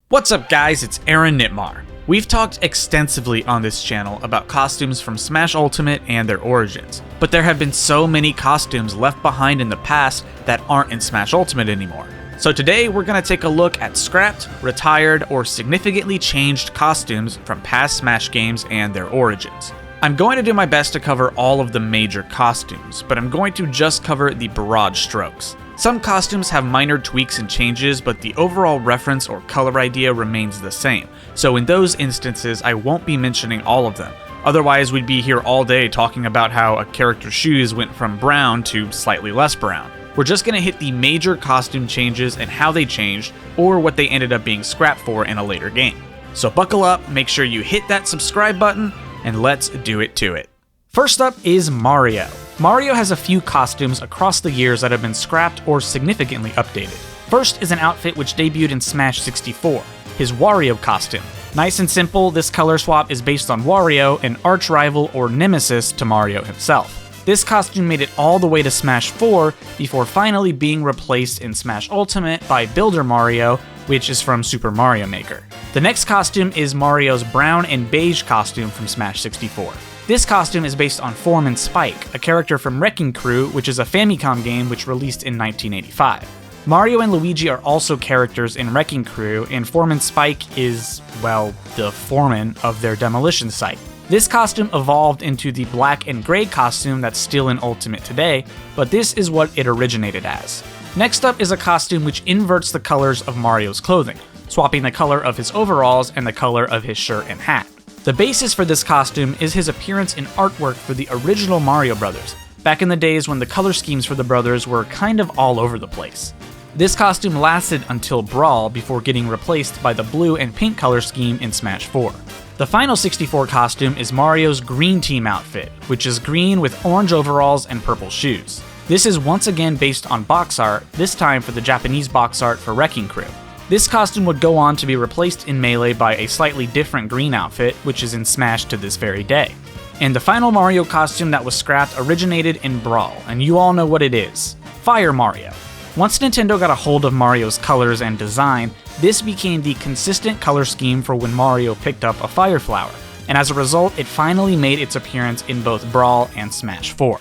What's up guys, it's Aaronitmar. We've talked extensively on this channel about costumes from Smash Ultimate and their origins, but there have been so many costumes left behind in the past that aren't in Smash Ultimate anymore. So today we're going to take a look at scrapped, retired, or significantly changed costumes from past Smash games and their origins. I'm going to do my best to cover all of the major costumes, but I'm going to just cover the broad strokes. Some costumes have minor tweaks and changes, but the overall reference or color idea remains the same, so in those instances I won't be mentioning all of them. Otherwise we'd be here all day talking about how a character's shoes went from brown to slightly less brown. We're just going to hit the major costume changes and how they changed, or what they ended up being scrapped for in a later game. So buckle up, make sure you hit that subscribe button, and let's do it to it. First up is Mario. Mario has a few costumes across the years that have been scrapped or significantly updated. First is an outfit which debuted in Smash 64, his Wario costume. Nice and simple, this color swap is based on Wario, an arch rival or nemesis to Mario himself. This costume made it all the way to Smash 4 before finally being replaced in Smash Ultimate by Builder Mario, which is from Super Mario Maker. The next costume is Mario's brown and beige costume from Smash 64. This costume is based on Foreman Spike, a character from Wrecking Crew, which is a Famicom game which released in 1985. Mario and Luigi are also characters in Wrecking Crew, and Foreman Spike is, well, the foreman of their demolition site. This costume evolved into the black and gray costume that's still in Ultimate today, but this is what it originated as. Next up is a costume which inverts the colors of Mario's clothing, swapping the color of his overalls and the color of his shirt and hat. The basis for this costume is his appearance in artwork for the original Mario Brothers, back in the days when the color schemes for the brothers were kind of all over the place. This costume lasted until Brawl before getting replaced by the blue and pink color scheme in Smash 4. The final 64 costume is Mario's Green Team outfit, which is green with orange overalls and purple shoes. This is once again based on box art, this time for the Japanese box art for Wrecking Crew. This costume would go on to be replaced in Melee by a slightly different green outfit, which is in Smash to this very day. And the final Mario costume that was scrapped originated in Brawl, and you all know what it is: Fire Mario. Once Nintendo got a hold of Mario's colors and design, this became the consistent color scheme for when Mario picked up a Fire Flower, and as a result, it finally made its appearance in both Brawl and Smash 4.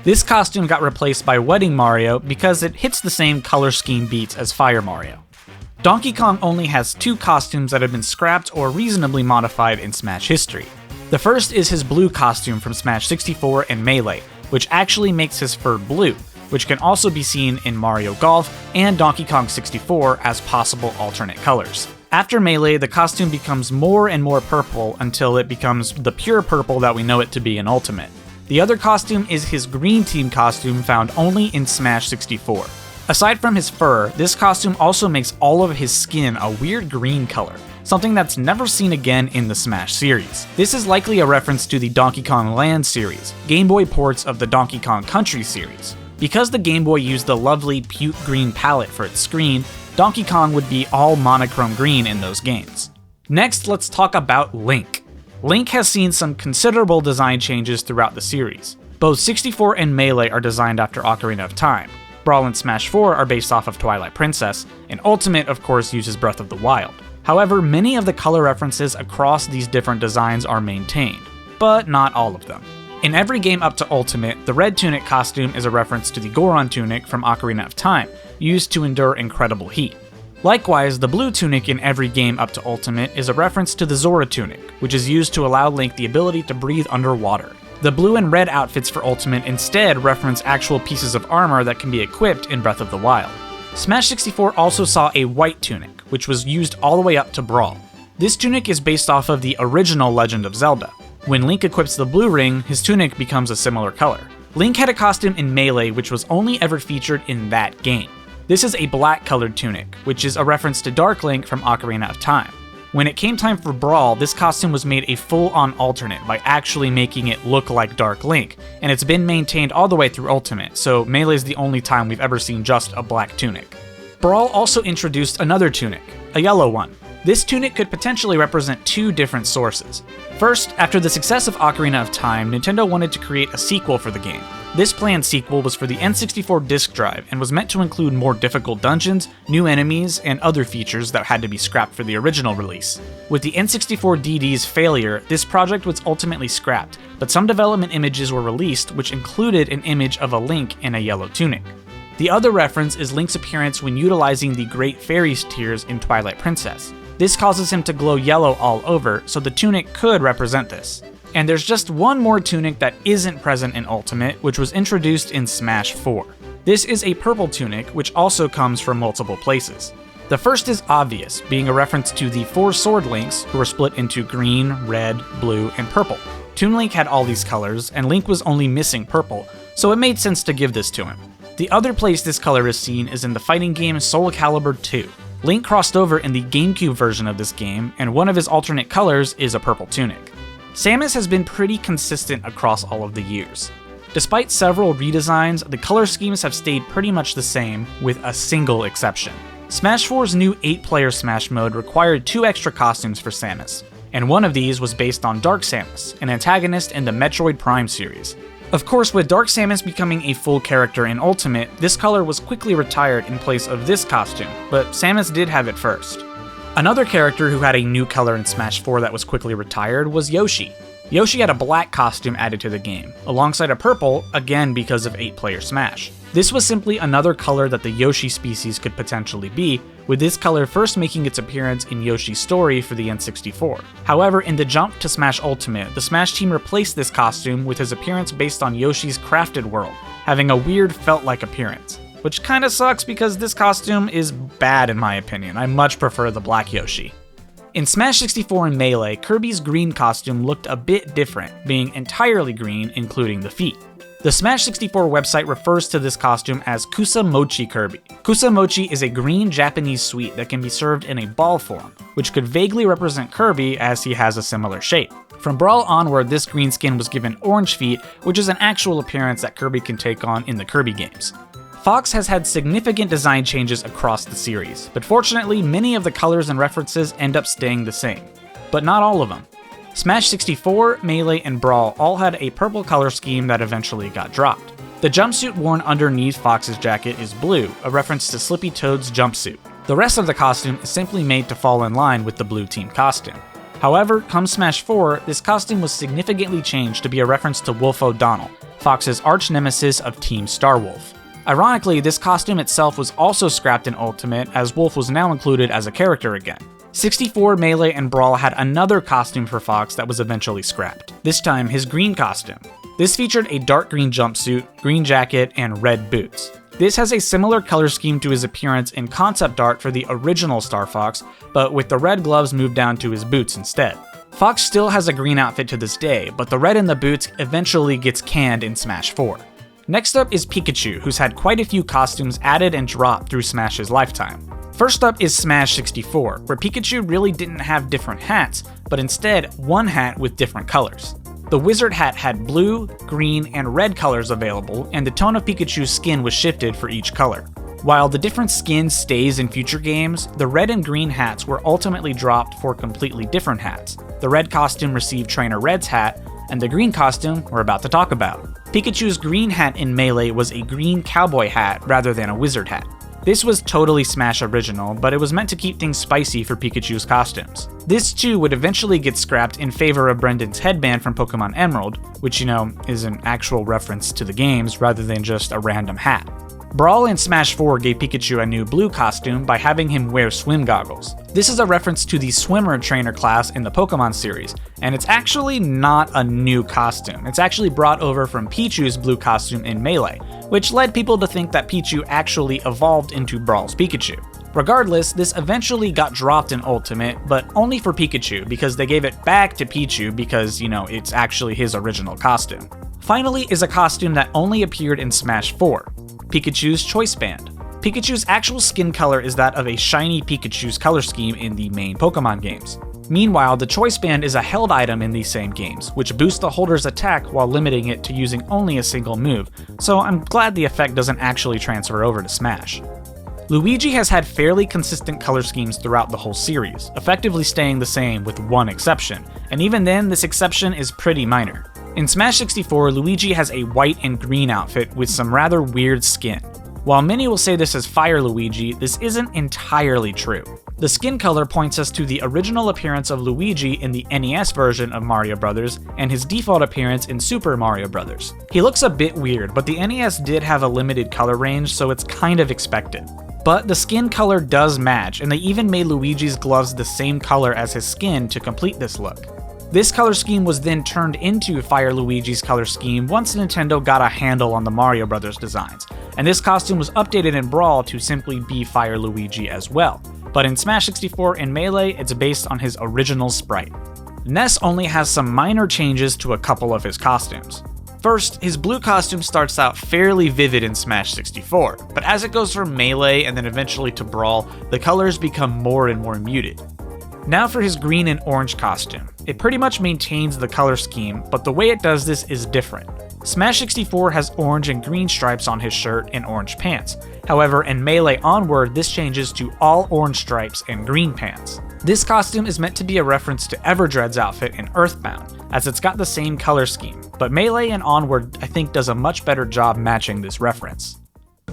This costume got replaced by Wedding Mario because it hits the same color scheme beats as Fire Mario. Donkey Kong only has two costumes that have been scrapped or reasonably modified in Smash history. The first is his blue costume from Smash 64 and Melee, which actually makes his fur blue, which can also be seen in Mario Golf and Donkey Kong 64 as possible alternate colors. After Melee, the costume becomes more and more purple until it becomes the pure purple that we know it to be in Ultimate. The other costume is his Green Team costume found only in Smash 64. Aside from his fur, this costume also makes all of his skin a weird green color, something that's never seen again in the Smash series. This is likely a reference to the Donkey Kong Land series, Game Boy ports of the Donkey Kong Country series. Because the Game Boy used the lovely puke green palette for its screen, Donkey Kong would be all monochrome green in those games. Next, let's talk about Link. Link has seen some considerable design changes throughout the series. Both 64 and Melee are designed after Ocarina of Time. Brawl and Smash 4 are based off of Twilight Princess, and Ultimate of course uses Breath of the Wild. However, many of the color references across these different designs are maintained, but not all of them. In every game up to Ultimate, the red tunic costume is a reference to the Goron tunic from Ocarina of Time, used to endure incredible heat. Likewise, the blue tunic in every game up to Ultimate is a reference to the Zora tunic, which is used to allow Link the ability to breathe underwater. The blue and red outfits for Ultimate instead reference actual pieces of armor that can be equipped in Breath of the Wild. Smash 64 also saw a white tunic, which was used all the way up to Brawl. This tunic is based off of the original Legend of Zelda. When Link equips the blue ring, his tunic becomes a similar color. Link had a costume in Melee which was only ever featured in that game. This is a black colored tunic, which is a reference to Dark Link from Ocarina of Time. When it came time for Brawl, this costume was made a full-on alternate by actually making it look like Dark Link, and it's been maintained all the way through Ultimate, so Melee is the only time we've ever seen just a black tunic. Brawl also introduced another tunic, a yellow one. This tunic could potentially represent two different sources. First, after the success of Ocarina of Time, Nintendo wanted to create a sequel for the game. This planned sequel was for the N64 disk drive and was meant to include more difficult dungeons, new enemies, and other features that had to be scrapped for the original release. With the N64 DD's failure, this project was ultimately scrapped, but some development images were released which included an image of a Link in a yellow tunic. The other reference is Link's appearance when utilizing the Great Fairy's Tears in Twilight Princess. This causes him to glow yellow all over, so the tunic could represent this. And there's just one more tunic that isn't present in Ultimate, which was introduced in Smash 4. This is a purple tunic, which also comes from multiple places. The first is obvious, being a reference to the 4 sword links who were split into green, red, blue, and purple. Toon Link had all these colors, and Link was only missing purple, so it made sense to give this to him. The other place this color is seen is in the fighting game Soul Calibur 2. Link crossed over in the GameCube version of this game, and one of his alternate colors is a purple tunic. Samus has been pretty consistent across all of the years. Despite several redesigns, the color schemes have stayed pretty much the same, with a single exception. Smash 4's new 8-player Smash mode required 2 extra costumes for Samus, and one of these was based on Dark Samus, an antagonist in the Metroid Prime series. Of course, with Dark Samus becoming a full character in Ultimate, this color was quickly retired in place of this costume, but Samus did have it first. Another character who had a new color in Smash 4 that was quickly retired was Yoshi. Yoshi had a black costume added to the game, alongside a purple, again because of 8-player Smash. This was simply another color that the Yoshi species could potentially be, with this color first making its appearance in Yoshi's story for the N64. However, in the jump to Smash Ultimate, the Smash team replaced this costume with his appearance based on Yoshi's crafted world, having a weird felt-like appearance. Which kinda sucks because this costume is bad in my opinion. I much prefer the black Yoshi. In Smash 64 and Melee, Kirby's green costume looked a bit different, being entirely green, including the feet. The Smash 64 website refers to this costume as Kusamochi Kirby. Kusamochi is a green Japanese sweet that can be served in a ball form, which could vaguely represent Kirby as he has a similar shape. From Brawl onward, this green skin was given orange feet, which is an actual appearance that Kirby can take on in the Kirby games. Fox has had significant design changes across the series, but fortunately many of the colors and references end up staying the same. But not all of them. Smash 64, Melee, and Brawl all had a purple color scheme that eventually got dropped. The jumpsuit worn underneath Fox's jacket is blue, a reference to Slippy Toad's jumpsuit. The rest of the costume is simply made to fall in line with the blue team costume. However, come Smash 4, this costume was significantly changed to be a reference to Wolf O'Donnell, Fox's arch nemesis of Team Starwolf. Ironically, this costume itself was also scrapped in Ultimate, as Wolf was now included as a character again. 64, Melee, and Brawl had another costume for Fox that was eventually scrapped, this time his green costume. This featured a dark green jumpsuit, green jacket, and red boots. This has a similar color scheme to his appearance in concept art for the original Star Fox, but with the red gloves moved down to his boots instead. Fox still has a green outfit to this day, but the red in the boots eventually gets canned in Smash 4. Next up is Pikachu, who's had quite a few costumes added and dropped through Smash's lifetime. First up is Smash 64, where Pikachu really didn't have different hats, but instead one hat with different colors. The wizard hat had blue, green, and red colors available, and the tone of Pikachu's skin was shifted for each color. While the different skin stays in future games, the red and green hats were ultimately dropped for completely different hats. The red costume received Trainer Red's hat, and the green costume we're about to talk about. Pikachu's green hat in Melee was a green cowboy hat rather than a wizard hat. This was totally Smash original, but it was meant to keep things spicy for Pikachu's costumes. This too would eventually get scrapped in favor of Brendan's headband from Pokemon Emerald, which is an actual reference to the games rather than just a random hat. Brawl in Smash 4 gave Pikachu a new blue costume by having him wear swim goggles. This is a reference to the swimmer trainer class in the Pokemon series, and it's actually not a new costume. It's actually brought over from Pichu's blue costume in Melee, which led people to think that Pichu actually evolved into Brawl's Pikachu. Regardless, this eventually got dropped in Ultimate, but only for Pikachu because they gave it back to Pichu because, it's actually his original costume. Finally is a costume that only appeared in Smash 4. Pikachu's Choice Band. Pikachu's actual skin color is that of a shiny Pikachu's color scheme in the main Pokemon games. Meanwhile, the Choice Band is a held item in these same games, which boosts the holder's attack while limiting it to using only a single move, so I'm glad the effect doesn't actually transfer over to Smash. Luigi has had fairly consistent color schemes throughout the whole series, effectively staying the same with one exception, and even then this exception is pretty minor. In Smash 64, Luigi has a white and green outfit with some rather weird skin. While many will say this is Fire Luigi, this isn't entirely true. The skin color points us to the original appearance of Luigi in the NES version of Mario Bros. And his default appearance in Super Mario Bros. He looks a bit weird, but the NES did have a limited color range, so it's kind of expected. But the skin color does match, and they even made Luigi's gloves the same color as his skin to complete this look. This color scheme was then turned into Fire Luigi's color scheme once Nintendo got a handle on the Mario Bros. Designs, and this costume was updated in Brawl to simply be Fire Luigi as well. But in Smash 64 and Melee, it's based on his original sprite. Ness only has some minor changes to a couple of his costumes. First, his blue costume starts out fairly vivid in Smash 64, but as it goes from Melee and then eventually to Brawl, the colors become more and more muted. Now for his green and orange costume. It pretty much maintains the color scheme, but the way it does this is different. Smash 64 has orange and green stripes on his shirt and orange pants. However, in Melee onward, this changes to all orange stripes and green pants. This costume is meant to be a reference to Everdread's outfit in Earthbound, as it's got the same color scheme, but Melee and onward I think does a much better job matching this reference.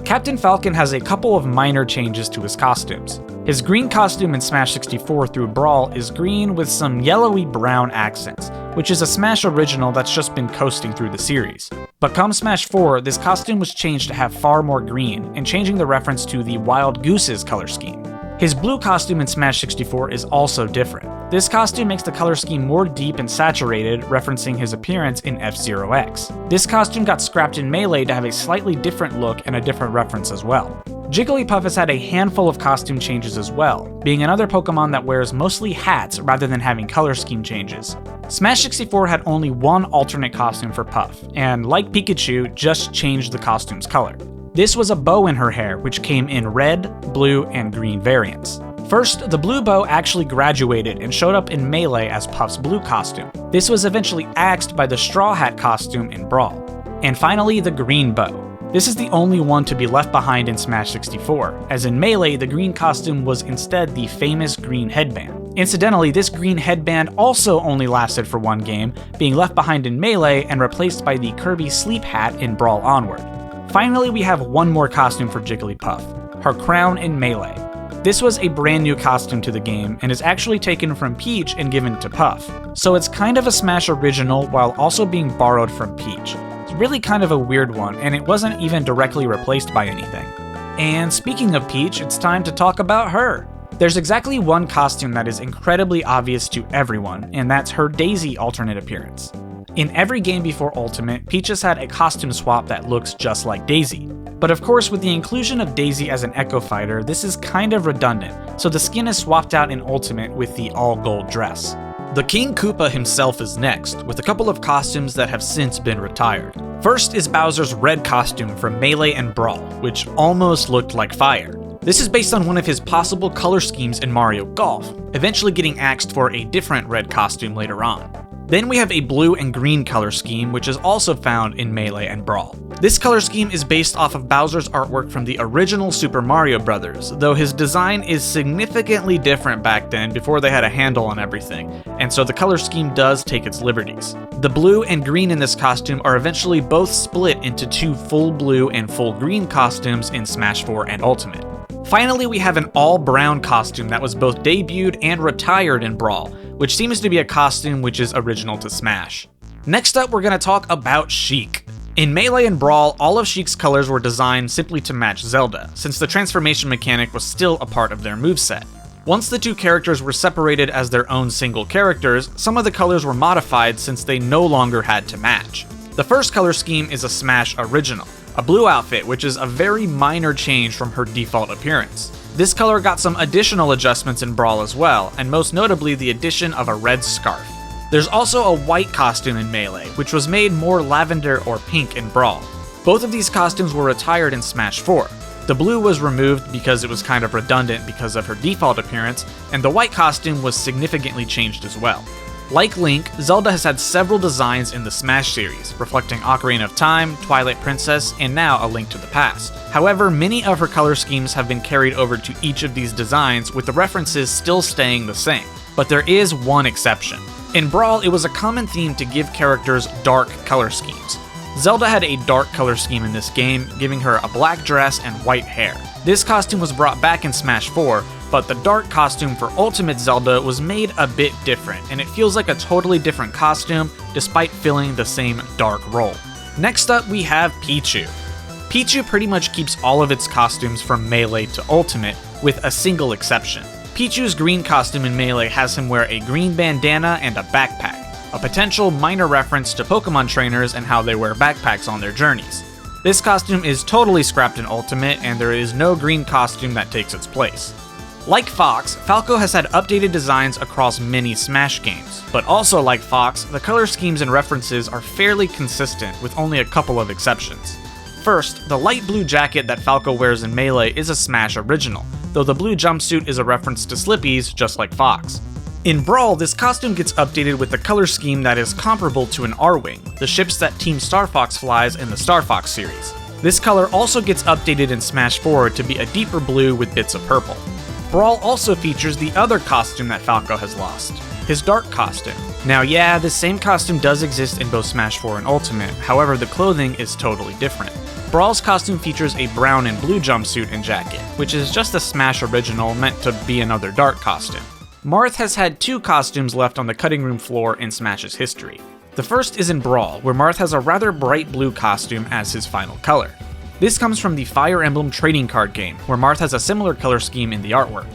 Captain Falcon has a couple of minor changes to his costumes. His green costume in Smash 64 through Brawl is green with some yellowy brown accents, which is a Smash original that's just been coasting through the series. But come Smash 4, this costume was changed to have far more green, and changing the reference to the Wild Goose's color scheme. His blue costume in Smash 64 is also different. This costume makes the color scheme more deep and saturated, referencing his appearance in F-Zero X. This costume got scrapped in Melee to have a slightly different look and a different reference as well. Jigglypuff has had a handful of costume changes as well, being another Pokemon that wears mostly hats rather than having color scheme changes. Smash 64 had only one alternate costume for Puff, and like Pikachu, just changed the costume's color. This was a bow in her hair, which came in red, blue, and green variants. First, the blue bow actually graduated and showed up in Melee as Puff's blue costume. This was eventually axed by the Straw Hat costume in Brawl. And finally, the green bow. This is the only one to be left behind in Smash 64, as in Melee, the green costume was instead the famous green headband. Incidentally, this green headband also only lasted for one game, being left behind in Melee and replaced by the Kirby sleep hat in Brawl onward. Finally, we have one more costume for Jigglypuff, her crown in Melee. This was a brand new costume to the game and is actually taken from Peach and given to Puff, so it's kind of a Smash original while also being borrowed from Peach. It's really kind of a weird one, and it wasn't even directly replaced by anything. And speaking of Peach, it's time to talk about her. There's exactly one costume that is incredibly obvious to everyone, and that's her Daisy alternate appearance. In every game before Ultimate, Peach has had a costume swap that looks just like Daisy. But of course, with the inclusion of Daisy as an Echo Fighter, this is kind of redundant, so the skin is swapped out in Ultimate with the all-gold dress. The King Koopa himself is next, with a couple of costumes that have since been retired. First is Bowser's red costume from Melee and Brawl, which almost looked like fire. This is based on one of his possible color schemes in Mario Golf, eventually getting axed for a different red costume later on. Then we have a blue and green color scheme, which is also found in Melee and Brawl. This color scheme is based off of Bowser's artwork from the original Super Mario Bros., though his design is significantly different back then before they had a handle on everything, and so the color scheme does take its liberties. The blue and green in this costume are eventually both split into two full blue and full green costumes in Smash 4 and Ultimate. Finally, we have an all-brown costume that was both debuted and retired in Brawl, which seems to be a costume which is original to Smash. Next up, we're going to talk about Sheik. In Melee and Brawl, all of Sheik's colors were designed simply to match Zelda, since the transformation mechanic was still a part of their moveset. Once the two characters were separated as their own single characters, some of the colors were modified since they no longer had to match. The first color scheme is a Smash original, a blue outfit, which is a very minor change from her default appearance. This color got some additional adjustments in Brawl as well, and most notably the addition of a red scarf. There's also a white costume in Melee, which was made more lavender or pink in Brawl. Both of these costumes were retired in Smash 4. The blue was removed because it was kind of redundant because of her default appearance, and the white costume was significantly changed as well. Like Link, Zelda has had several designs in the Smash series, reflecting Ocarina of Time, Twilight Princess, and now A Link to the Past. However, many of her color schemes have been carried over to each of these designs, with the references still staying the same. But there is one exception. In Brawl, it was a common theme to give characters dark color schemes. Zelda had a dark color scheme in this game, giving her a black dress and white hair. This costume was brought back in Smash 4, but the dark costume for Ultimate Zelda was made a bit different, and it feels like a totally different costume despite filling the same dark role. Next up, we have Pichu. Pichu pretty much keeps all of its costumes from Melee to Ultimate, with a single exception. Pichu's green costume in Melee has him wear a green bandana and a backpack, a potential minor reference to Pokemon trainers and how they wear backpacks on their journeys. This costume is totally scrapped in Ultimate, and there is no green costume that takes its place. Like Fox, Falco has had updated designs across many Smash games, but also like Fox, the color schemes and references are fairly consistent with only a couple of exceptions. First, the light blue jacket that Falco wears in Melee is a Smash original, though the blue jumpsuit is a reference to Slippy's just like Fox. In Brawl, this costume gets updated with a color scheme that is comparable to an R-Wing, the ships that Team Star Fox flies in the Star Fox series. This color also gets updated in Smash 4 to be a deeper blue with bits of purple. Brawl also features the other costume that Falco has lost, his dark costume. Now yeah, this same costume does exist in both Smash 4 and Ultimate, however the clothing is totally different. Brawl's costume features a brown and blue jumpsuit and jacket, which is just a Smash original meant to be another dark costume. Marth has had two costumes left on the cutting room floor in Smash's history. The first is in Brawl, where Marth has a rather bright blue costume as his final color. This comes from the Fire Emblem trading card game, where Marth has a similar color scheme in the artwork.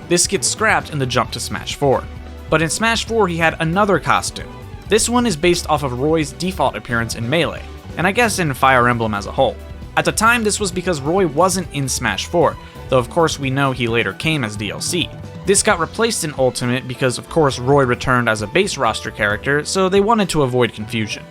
This gets scrapped in the jump to Smash 4. But in Smash 4 he had another costume. This one is based off of Roy's default appearance in Melee, and I guess in Fire Emblem as a whole. At the time this was because Roy wasn't in Smash 4, though of course we know he later came as DLC. This got replaced in Ultimate because of course Roy returned as a base roster character, so they wanted to avoid confusion.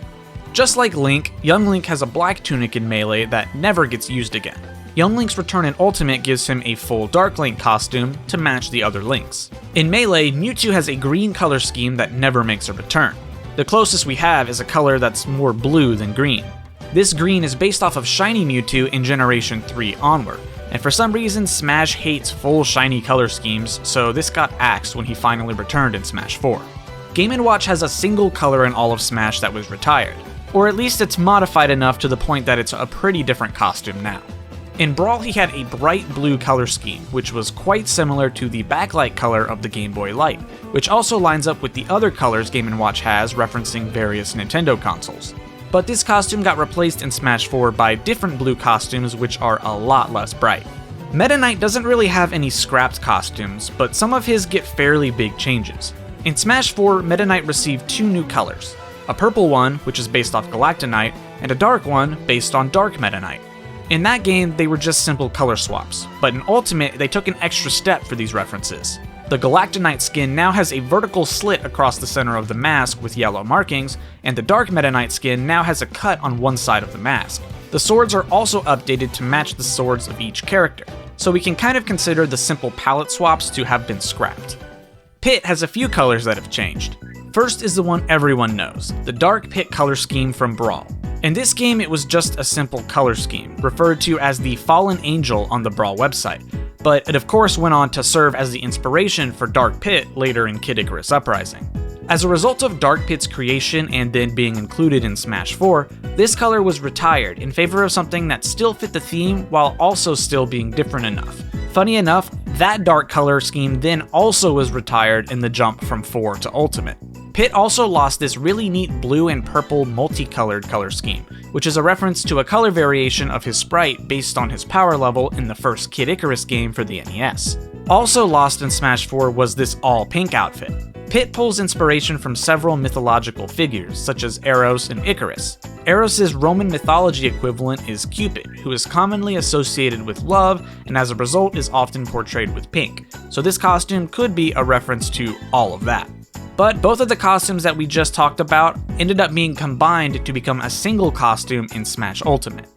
Just like Link, Young Link has a black tunic in Melee that never gets used again. Young Link's return in Ultimate gives him a full Dark Link costume to match the other Links. In Melee, Mewtwo has a green color scheme that never makes a return. The closest we have is a color that's more blue than green. This green is based off of Shiny Mewtwo in Generation 3 onward, and for some reason Smash hates full shiny color schemes, so this got axed when he finally returned in Smash 4. Game & Watch has a single color in all of Smash that was retired. Or at least it's modified enough to the point that it's a pretty different costume now. In Brawl he had a bright blue color scheme, which was quite similar to the backlight color of the Game Boy Light, which also lines up with the other colors Game & Watch has referencing various Nintendo consoles. But this costume got replaced in Smash 4 by different blue costumes which are a lot less bright. Meta Knight doesn't really have any scrapped costumes, but some of his get fairly big changes. In Smash 4, Meta Knight received two new colors. A purple one, which is based off Galactonite, and a dark one, based on Dark Meta Knight. In that game, they were just simple color swaps, but in Ultimate, they took an extra step for these references. The Galactonite skin now has a vertical slit across the center of the mask with yellow markings, and the Dark Meta Knight skin now has a cut on one side of the mask. The swords are also updated to match the swords of each character, so we can kind of consider the simple palette swaps to have been scrapped. Pit has a few colors that have changed. First is the one everyone knows, the Dark Pit color scheme from Brawl. In this game it was just a simple color scheme, referred to as the Fallen Angel on the Brawl website, but it of course went on to serve as the inspiration for Dark Pit later in Kid Icarus Uprising. As a result of Dark Pit's creation and then being included in Smash 4, this color was retired in favor of something that still fit the theme while also still being different enough. Funny enough, that dark color scheme then also was retired in the jump from 4 to Ultimate. Pit also lost this really neat blue and purple multicolored color scheme, which is a reference to a color variation of his sprite based on his power level in the first Kid Icarus game for the NES. Also lost in Smash 4 was this all-pink outfit. Pit pulls inspiration from several mythological figures, such as Eros and Icarus. Eros' Roman mythology equivalent is Cupid, who is commonly associated with love and as a result is often portrayed with pink, so this costume could be a reference to all of that. But both of the costumes that we just talked about ended up being combined to become a single costume in Smash Ultimate.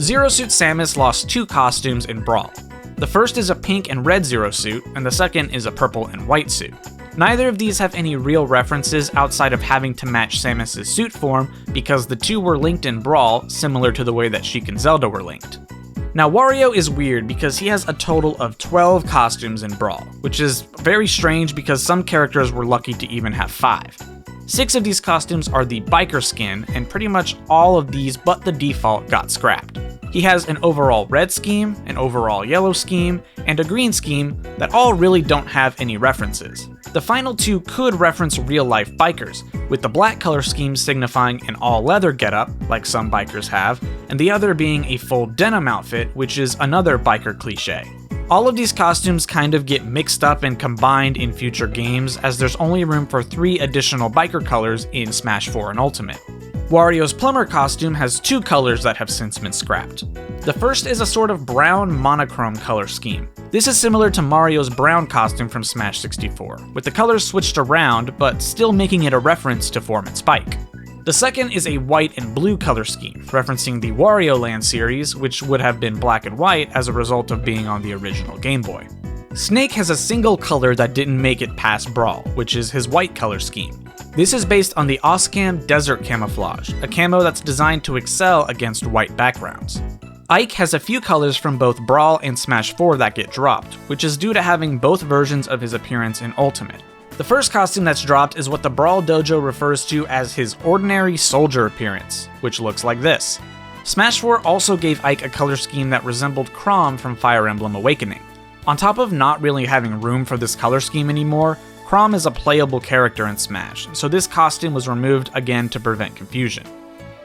Zero Suit Samus lost two costumes in Brawl. The first is a pink and red Zero Suit, and the second is a purple and white suit. Neither of these have any real references outside of having to match Samus' suit form because the two were linked in Brawl, similar to the way that Sheik and Zelda were linked. Now Wario is weird because he has a total of 12 costumes in Brawl, which is very strange because some characters were lucky to even have 5. 6 of these costumes are the biker skin, and pretty much all of these but the default got scrapped. He has an overall red scheme, an overall yellow scheme, and a green scheme that all really don't have any references. The final 2 could reference real-life bikers, with the black color scheme signifying an all-leather getup, like some bikers have, and the other being a full denim outfit, which is another biker cliche. All of these costumes kind of get mixed up and combined in future games, as there's only room for 3 additional biker colors in Smash 4 and Ultimate. Wario's plumber costume has 2 colors that have since been scrapped. The first is a sort of brown monochrome color scheme. This is similar to Mario's brown costume from Smash 64, with the colors switched around, but still making it a reference to Form and Spike. The second is a white and blue color scheme, referencing the Wario Land series, which would have been black and white as a result of being on the original Game Boy. Snake has a single color that didn't make it past Brawl, which is his white color scheme. This is based on the Oscam Desert Camouflage, a camo that's designed to excel against white backgrounds. Ike has a few colors from both Brawl and Smash 4 that get dropped, which is due to having both versions of his appearance in Ultimate. The first costume that's dropped is what the Brawl Dojo refers to as his ordinary soldier appearance, which looks like this. Smash 4 also gave Ike a color scheme that resembled Chrom from Fire Emblem Awakening. On top of not really having room for this color scheme anymore, Chrom is a playable character in Smash, so this costume was removed again to prevent confusion.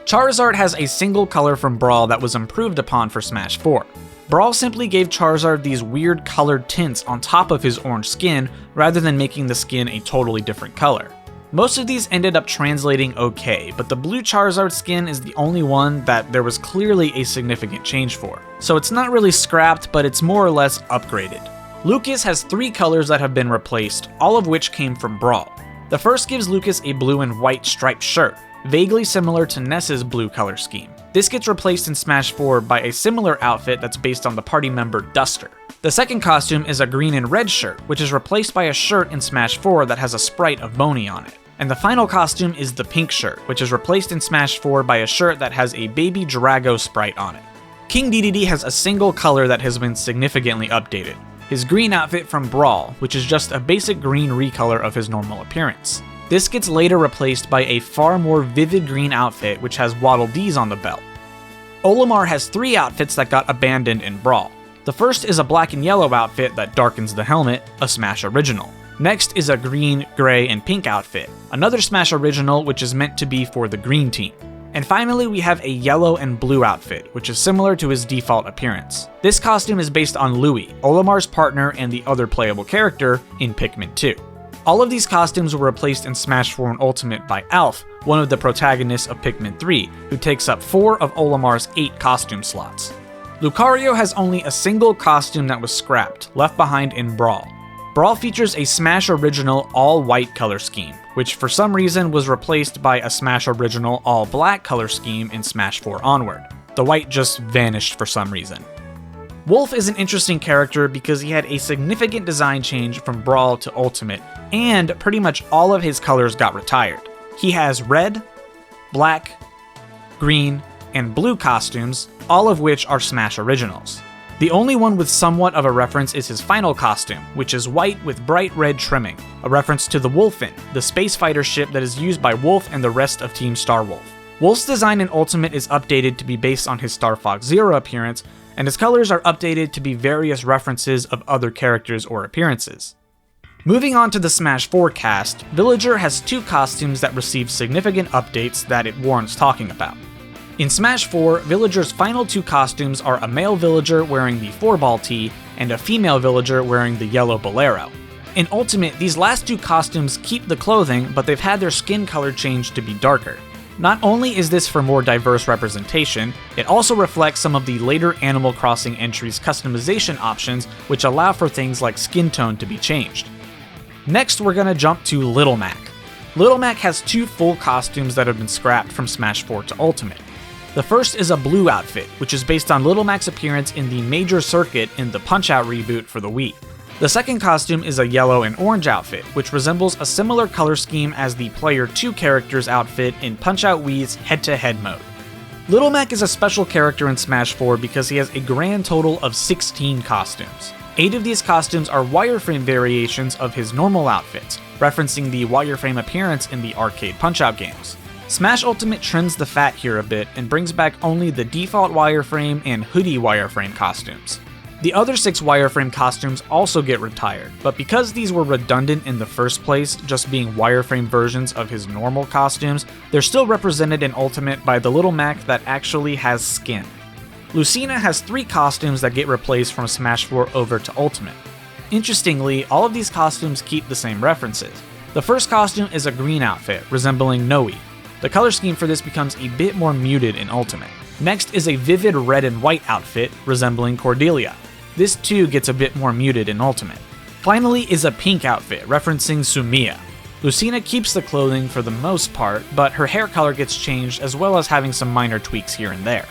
Charizard has a single color from Brawl that was improved upon for Smash 4. Brawl simply gave Charizard these weird colored tints on top of his orange skin rather than making the skin a totally different color. Most of these ended up translating okay, but the blue Charizard skin is the only one that there was clearly a significant change for. So it's not really scrapped, but it's more or less upgraded. Lucas has 3 colors that have been replaced, all of which came from Brawl. The first gives Lucas a blue and white striped shirt, vaguely similar to Ness's blue color scheme. This gets replaced in Smash 4 by a similar outfit that's based on the party member Duster. The second costume is a green and red shirt, which is replaced by a shirt in Smash 4 that has a sprite of Boney on it. And the final costume is the pink shirt, which is replaced in Smash 4 by a shirt that has a baby Drago sprite on it. King Dedede has a single color that has been significantly updated. His green outfit from Brawl, which is just a basic green recolor of his normal appearance. This gets later replaced by a far more vivid green outfit which has Waddle Dees on the belt. Olimar has 3 outfits that got abandoned in Brawl. The first is a black and yellow outfit that darkens the helmet, a Smash original. Next is a green, gray, and pink outfit, another Smash original which is meant to be for the green team. And finally we have a yellow and blue outfit, which is similar to his default appearance. This costume is based on Louie, Olimar's partner and the other playable character in Pikmin 2. All of these costumes were replaced in Smash 4 and Ultimate by Alf, one of the protagonists of Pikmin 3, who takes up 4 of Olimar's 8 costume slots. Lucario has only a single costume that was scrapped, left behind in Brawl. Brawl features a Smash Original all-white color scheme, which for some reason was replaced by a Smash Original all-black color scheme in Smash 4 onward. The white just vanished for some reason. Wolf is an interesting character because he had a significant design change from Brawl to Ultimate, and pretty much all of his colors got retired. He has red, black, green, and blue costumes, all of which are Smash Originals. The only one with somewhat of a reference is his final costume, which is white with bright red trimming, a reference to the Wolfen, the space fighter ship that is used by Wolf and the rest of Team Star Wolf. Wolf's design in Ultimate is updated to be based on his Star Fox Zero appearance, and his colors are updated to be various references of other characters or appearances. Moving on to the Smash 4 cast, Villager has 2 costumes that received significant updates that it warrants talking about. In Smash 4, Villager's final 2 costumes are a male villager wearing the 4-ball tee and a female villager wearing the yellow bolero. In Ultimate, these last 2 costumes keep the clothing, but they've had their skin color changed to be darker. Not only is this for more diverse representation, it also reflects some of the later Animal Crossing entries' customization options, which allow for things like skin tone to be changed. Next, we're gonna jump to Little Mac. Little Mac has 2 full costumes that have been scrapped from Smash 4 to Ultimate. The first is a blue outfit, which is based on Little Mac's appearance in the Major Circuit in the Punch-Out reboot for the Wii. The second costume is a yellow and orange outfit, which resembles a similar color scheme as the Player 2 character's outfit in Punch-Out Wii's head-to-head mode. Little Mac is a special character in Smash 4 because he has a grand total of 16 costumes. 8 of these costumes are wireframe variations of his normal outfits, referencing the wireframe appearance in the arcade Punch-Out games. Smash Ultimate trims the fat here a bit and brings back only the default wireframe and hoodie wireframe costumes. The other 6 wireframe costumes also get retired, but because these were redundant in the first place, just being wireframe versions of his normal costumes, they're still represented in Ultimate by the Little Mac that actually has skin. Lucina has 3 costumes that get replaced from Smash 4 over to Ultimate. Interestingly, all of these costumes keep the same references. The first costume is a green outfit, resembling Noe. The color scheme for this becomes a bit more muted in Ultimate. Next is a vivid red and white outfit, resembling Cordelia. This too gets a bit more muted in Ultimate. Finally is a pink outfit, referencing Sumiya. Lucina keeps the clothing for the most part, but her hair color gets changed as well as having some minor tweaks here and there.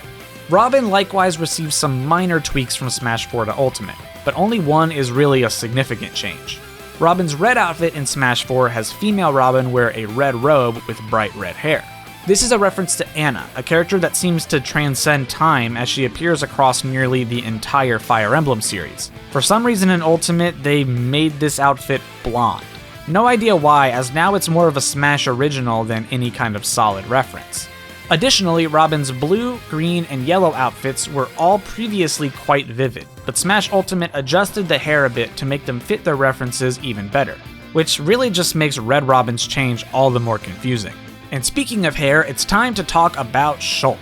Robin likewise receives some minor tweaks from Smash 4 to Ultimate, but only one is really a significant change. Robin's red outfit in Smash 4 has female Robin wear a red robe with bright red hair. This is a reference to Anna, a character that seems to transcend time as she appears across nearly the entire Fire Emblem series. For some reason in Ultimate, they made this outfit blonde. No idea why, as now it's more of a Smash original than any kind of solid reference. Additionally, Robin's blue, green, and yellow outfits were all previously quite vivid, but Smash Ultimate adjusted the hair a bit to make them fit their references even better, which really just makes Red Robin's change all the more confusing. And speaking of hair, it's time to talk about Shulk.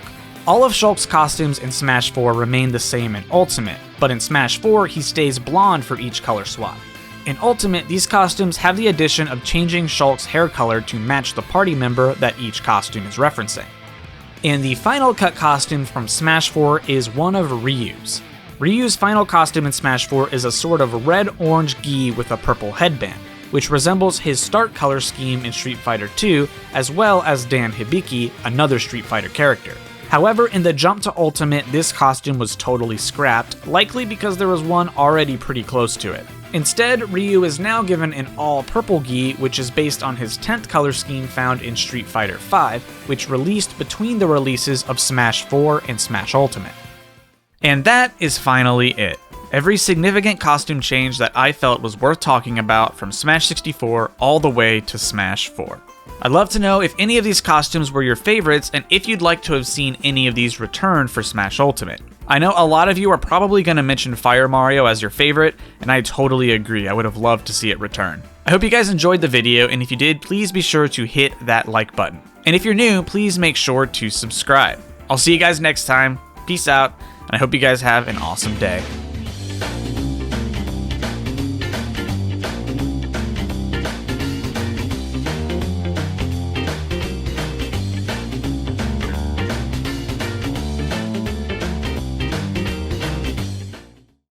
All of Shulk's costumes in Smash 4 remain the same in Ultimate, but in Smash 4 he stays blonde for each color swap. In Ultimate, these costumes have the addition of changing Shulk's hair color to match the party member that each costume is referencing. And the final cut costume from Smash 4 is one of Ryu's. Ryu's final costume in Smash 4 is a sort of red-orange gi with a purple headband, which resembles his start color scheme in Street Fighter II, as well as Dan Hibiki, another Street Fighter character. However, in the jump to Ultimate, this costume was totally scrapped, likely because there was one already pretty close to it. Instead, Ryu is now given an all-purple gi, which is based on his 10th color scheme found in Street Fighter V, which released between the releases of Smash 4 and Smash Ultimate. And that is finally it. Every significant costume change that I felt was worth talking about from Smash 64 all the way to Smash 4. I'd love to know if any of these costumes were your favorites and if you'd like to have seen any of these return for Smash Ultimate. I know a lot of you are probably going to mention Fire Mario as your favorite, and I totally agree. I would have loved to see it return. I hope you guys enjoyed the video, and if you did, please be sure to hit that like button. And if you're new, please make sure to subscribe. I'll see you guys next time. Peace out, and I hope you guys have an awesome day.